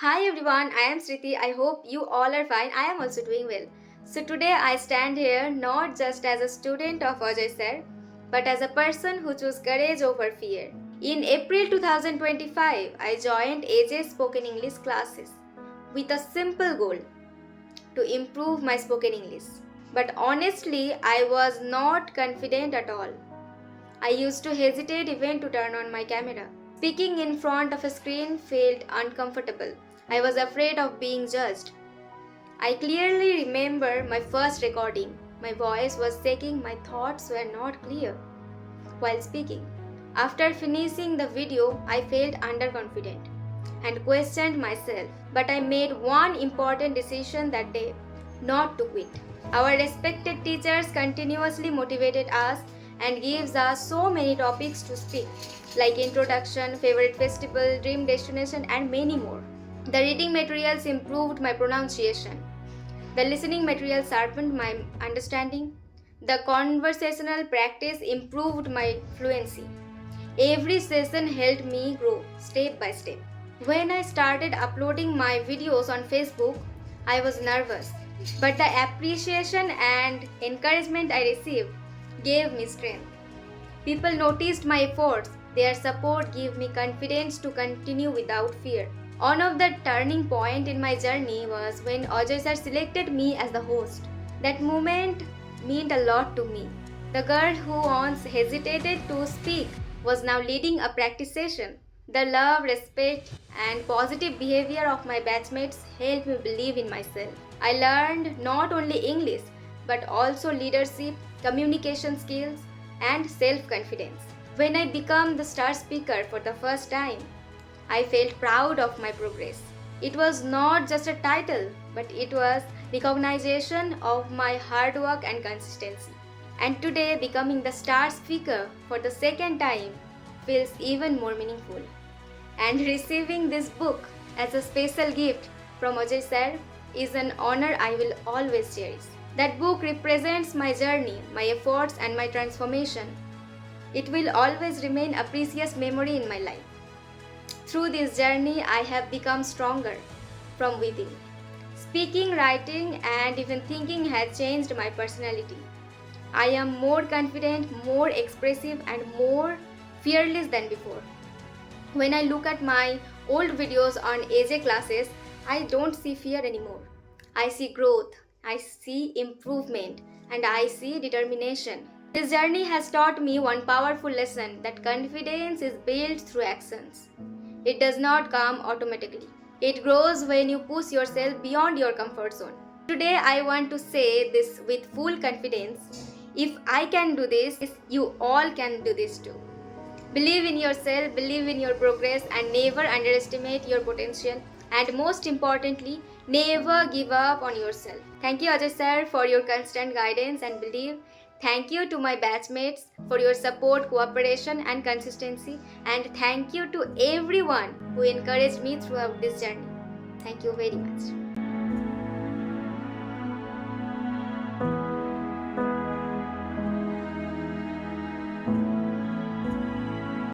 Hi everyone, I am Smriti. I hope you all are fine. I am also doing well. So today I stand here not just as a student of Ajoy Sir, but as a person who chose courage over fear. In April 2025, I joined AJ's spoken English classes with a simple goal to improve my spoken English. But honestly, I was not confident at all. I used to hesitate even to turn on my camera. Speaking in front of a screen felt uncomfortable. I was afraid of being judged. I clearly remember my first recording. My voice was shaking, my thoughts were not clear while speaking. After finishing the video, I felt underconfident and questioned myself. But I made one important decision that day, not to quit. Our respected teachers continuously motivated us and gives us so many topics to speak, like introduction, favorite festival, dream destination, and many more. The reading materials improved my pronunciation. The listening material sharpened my understanding. The conversational practice improved my fluency. Every session helped me grow step by step. When I started uploading my videos on Facebook, I was nervous, but the appreciation and encouragement I received gave me strength. People noticed my efforts. Their support gave me confidence to continue without fear. One of the turning point in my journey was when Ajoy Sir selected me as the host. That moment meant a lot to me. The girl who once hesitated to speak was now leading a practice session. The love, respect, and positive behavior of my batchmates helped me believe in myself. I learned not only English but also leadership, communication skills, and self confidence. When I became the star speaker for the first time, I felt proud of my progress. It was not just a title, but it was recognition of my hard work and consistency. And today, becoming the star speaker for the second time feels even more meaningful. And receiving this book as a special gift from Ajoy Sir is an honor I will always cherish. That book represents my journey, my efforts, and my transformation. It will always remain a precious memory in my life. Through this journey, I have become stronger from within. Speaking, writing, and even thinking has changed my personality. I am more confident, more expressive, and more fearless than before. When I look at my old videos on AJ classes, I don't see fear anymore. I see growth, I see improvement, and I see determination. This journey has taught me one powerful lesson that confidence is built through actions. It does not come automatically. It grows when you push yourself beyond your comfort zone. Today, I want to say this with full confidence. If I can do this, you all can do this too. Believe in yourself, believe in your progress, and never underestimate your potential. And most importantly, never give up on yourself. Thank you, Ajoy Sir, for your constant guidance and belief. Thank you to my batchmates for your support, cooperation, and consistency. And thank you to everyone who encouraged me throughout this journey. Thank you very much.